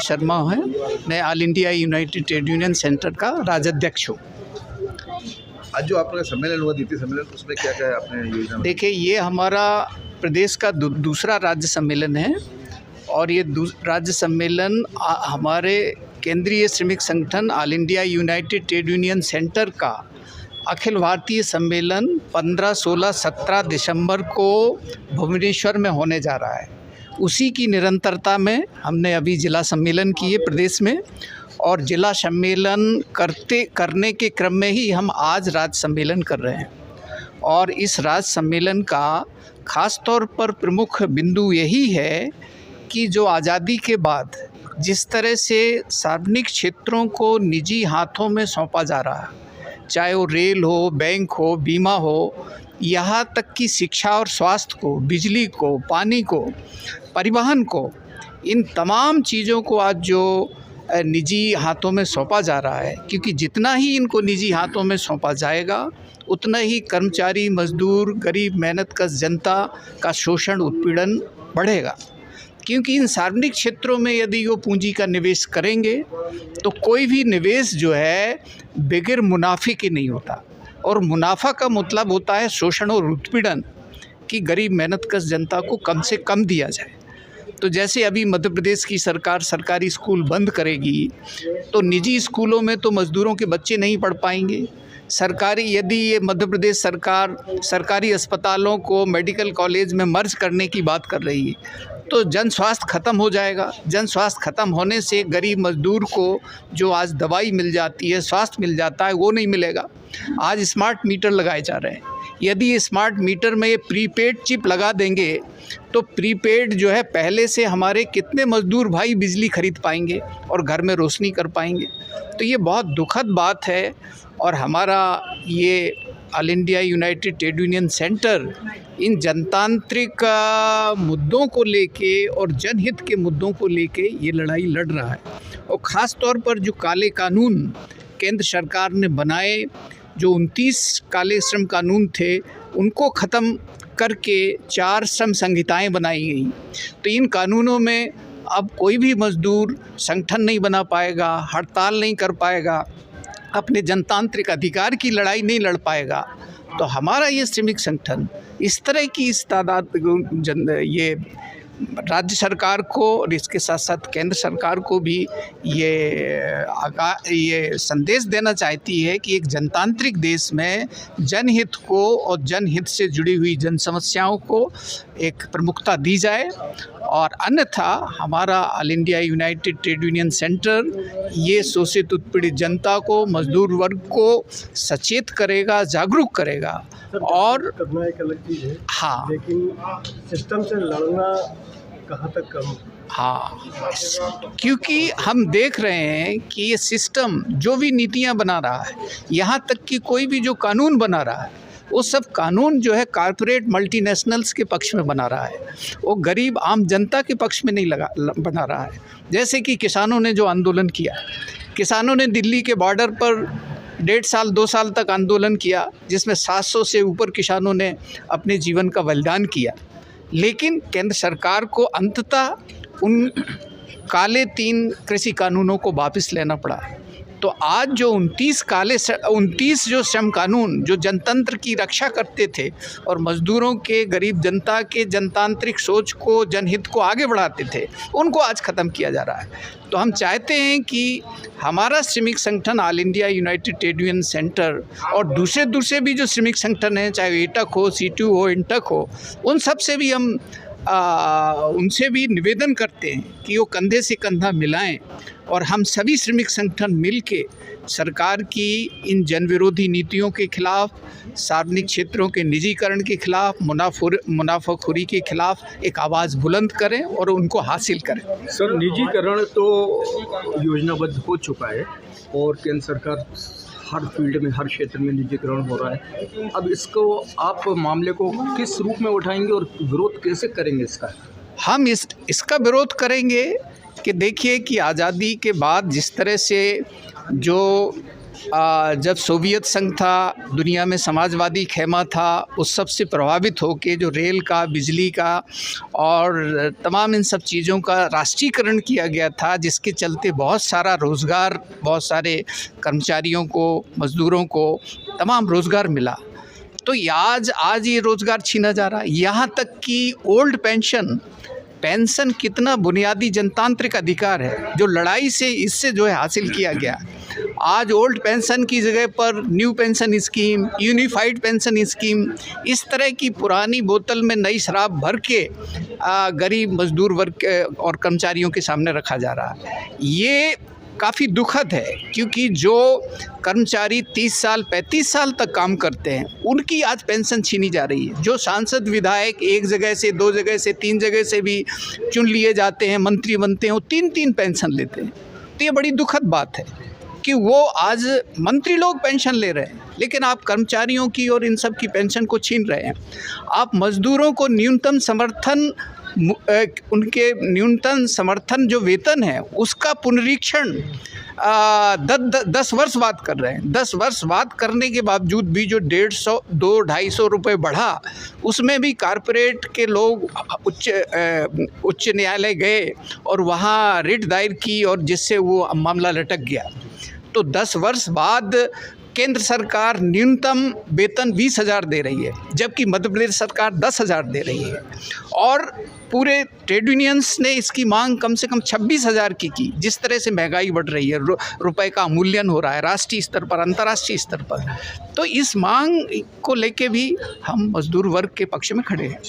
शर्मा है। मैं all India united trade union centre का राज्याध्यक्ष हूँ। आज जो आपका सम्मेलन हुआ, द्वितीय सम्मेलन, उसमें क्या क्या आपने योजना? देखिए, ये हमारा प्रदेश का दूसरा राज्य सम्मेलन है और ये राज्य सम्मेलन हमारे केंद्रीय श्रमिक संगठन all India united trade union centre का अखिल भारतीय सम्मेलन 15, 16, 17 दिसंबर को भुवनेश्वर में होने जा रहा है। उसी की निरंतरता में हमने अभी जिला सम्मेलन किए प्रदेश में, और जिला सम्मेलन करने के क्रम में ही हम आज राज्य सम्मेलन कर रहे हैं। और इस राज्य सम्मेलन का ख़ास तौर पर प्रमुख बिंदु यही है कि जो आज़ादी के बाद जिस तरह से सार्वजनिक क्षेत्रों को निजी हाथों में सौंपा जा रहा है, चाहे वो रेल हो, बैंक हो, बीमा हो, यहाँ तक कि शिक्षा और स्वास्थ्य को, बिजली को, पानी को, परिवहन को, इन तमाम चीज़ों को आज जो निजी हाथों में सौंपा जा रहा है, क्योंकि जितना ही इनको निजी हाथों में सौंपा जाएगा उतना ही कर्मचारी, मजदूर, गरीब, मेहनतकश जनता का शोषण, उत्पीड़न बढ़ेगा। क्योंकि इन सार्वजनिक क्षेत्रों में यदि वो पूंजी का निवेश करेंगे तो कोई भी निवेश जो है बगैर मुनाफे के नहीं होता, और मुनाफा का मतलब होता है शोषण और उत्पीड़न, कि गरीब मेहनतकश जनता को कम से कम दिया जाए। तो जैसे अभी मध्य प्रदेश की सरकार सरकारी स्कूल बंद करेगी तो निजी स्कूलों में तो मज़दूरों के बच्चे नहीं पढ़ पाएंगे। यदि ये मध्य प्रदेश सरकार सरकारी अस्पतालों को मेडिकल कॉलेज में मर्ज करने की बात कर रही है तो जन स्वास्थ्य ख़त्म हो जाएगा। जन स्वास्थ्य ख़त्म होने से गरीब मजदूर को जो आज दवाई मिल जाती है, स्वास्थ्य मिल जाता है, वो नहीं मिलेगा। आज स्मार्ट मीटर लगाए जा रहे हैं, यदि स्मार्ट मीटर में ये प्रीपेड चिप लगा देंगे तो प्रीपेड जो है पहले से हमारे कितने मजदूर भाई बिजली खरीद पाएंगे और घर में रोशनी कर पाएंगे। तो ये बहुत दुखद बात है, और हमारा ये all India united trade union centre इन जनतांत्रिक मुद्दों को लेके और जनहित के मुद्दों को लेके ये लड़ाई लड़ रहा है। और ख़ास तौर पर जो काले कानून केंद्र सरकार ने बनाए, जो 29 काले श्रम कानून थे, उनको ख़त्म करके 4 श्रम संहिताएँ बनाई गई। तो इन कानूनों में अब कोई भी मजदूर संगठन नहीं बना पाएगा, हड़ताल नहीं कर पाएगा, अपने जनतांत्रिक अधिकार की लड़ाई नहीं लड़ पाएगा। तो हमारा ये श्रमिक संगठन इस तरह की इस तादाद ये राज्य सरकार को और इसके साथ साथ केंद्र सरकार को भी ये संदेश देना चाहती है कि एक जनतांत्रिक देश में जनहित को और जनहित से जुड़ी हुई जन समस्याओं को एक प्रमुखता दी जाए, और अन्यथा हमारा all India united trade union centre ये शोषित उत्पीड़ित जनता को, मजदूर वर्ग को सचेत करेगा, जागरूक करेगा। और करना एक अलग चीज़ है, हाँ, लेकिन सिस्टम से लड़ना कहाँ तक कम? हाँ, क्योंकि हम देख रहे हैं कि ये सिस्टम जो भी नीतियां बना रहा है, यहाँ तक कि कोई भी जो कानून बना रहा है, वो सब कानून जो है कॉरपोरेट मल्टीनेशनल्स के पक्ष में बना रहा है, वो गरीब आम जनता के पक्ष में नहीं बना रहा है। जैसे कि किसानों ने जो आंदोलन किया, किसानों ने दिल्ली के बॉर्डर पर 1.5 साल 2 साल तक आंदोलन किया, जिसमें 700 से ऊपर किसानों ने अपने जीवन का बलिदान किया, लेकिन केंद्र सरकार को अंततः उन काले 3 कृषि कानूनों को वापस लेना पड़ा। तो आज जो 29 जो श्रम कानून जो जनतंत्र की रक्षा करते थे और मजदूरों के, गरीब जनता के जनतांत्रिक सोच को, जनहित को आगे बढ़ाते थे, उनको आज ख़त्म किया जा रहा है। तो हम चाहते हैं कि हमारा श्रमिक संगठन all India united trade union centre और दूसरे भी जो श्रमिक संगठन हैं, चाहे एटक हो, सीटू हो, इंटक हो, उन सब से भी हम उनसे भी निवेदन करते हैं कि वो कंधे से कंधा मिलाएं और हम सभी श्रमिक संगठन मिलके सरकार की इन जन विरोधी नीतियों के खिलाफ, सार्वजनिक क्षेत्रों के निजीकरण के खिलाफ, मुनाफाखोरी के खिलाफ एक आवाज़ बुलंद करें और उनको हासिल करें। सर, निजीकरण तो योजनाबद्ध हो चुका है और केंद्र सरकार हर फील्ड में, हर क्षेत्र में निजीकरण हो रहा है। अब इसको आप मामले को किस रूप में उठाएंगे और विरोध कैसे करेंगे इसका? हम इसका विरोध करेंगे कि देखिए कि आज़ादी के बाद जिस तरह से जो जब सोवियत संघ था, दुनिया में समाजवादी खेमा था, उस सब से प्रभावित होकर जो रेल का, बिजली का और तमाम इन सब चीज़ों का राष्ट्रीयकरण किया गया था, जिसके चलते बहुत सारा रोज़गार, बहुत सारे कर्मचारियों को, मज़दूरों को तमाम रोज़गार मिला। तो आज ये रोज़गार छीना जा रहा है। यहाँ तक कि ओल्ड पेंशन कितना बुनियादी जनतांत्रिक अधिकार है जो लड़ाई से इससे जो है हासिल किया गया। आज ओल्ड पेंशन की जगह पर new pension scheme, unified pension scheme, इस तरह की पुरानी बोतल में नई शराब भर के गरीब मजदूर वर्ग और कर्मचारियों के सामने रखा जा रहा है। ये काफ़ी दुखद है, क्योंकि जो कर्मचारी 30 साल 35 साल तक काम करते हैं उनकी आज पेंशन छीनी जा रही है। जो सांसद विधायक एक जगह से, 2 जगह से, 3 जगह से भी चुन लिए जाते हैं, मंत्री बनते हैं, वो 3-3 पेंशन लेते हैं। तो ये बड़ी दुखद बात है कि वो आज मंत्री लोग पेंशन ले रहे हैं, लेकिन आप कर्मचारियों की और इन सब की पेंशन को छीन रहे हैं। आप मज़दूरों को न्यूनतम समर्थन, उनके न्यूनतम समर्थन जो वेतन है उसका पुनरीक्षण 10 वर्ष बाद कर रहे हैं। 10 वर्ष बाद करने के बावजूद भी जो 150-200-250 रुपये बढ़ा, उसमें भी कारपोरेट के लोग उच्च न्यायालय गए और वहाँ रिट दायर की और जिससे वो मामला लटक गया। तो 10 वर्ष बाद केंद्र सरकार न्यूनतम वेतन 20,000 दे रही है, जबकि मध्य प्रदेश सरकार 10,000 दे रही है। और पूरे ट्रेड यूनियंस ने इसकी मांग कम से कम 26,000 की। जिस तरह से महंगाई बढ़ रही है, रुपए का अवमूल्यन हो रहा है राष्ट्रीय स्तर पर, अंतर्राष्ट्रीय स्तर पर, तो इस मांग को लेके भी हम मजदूर वर्ग के पक्ष में खड़े हैं।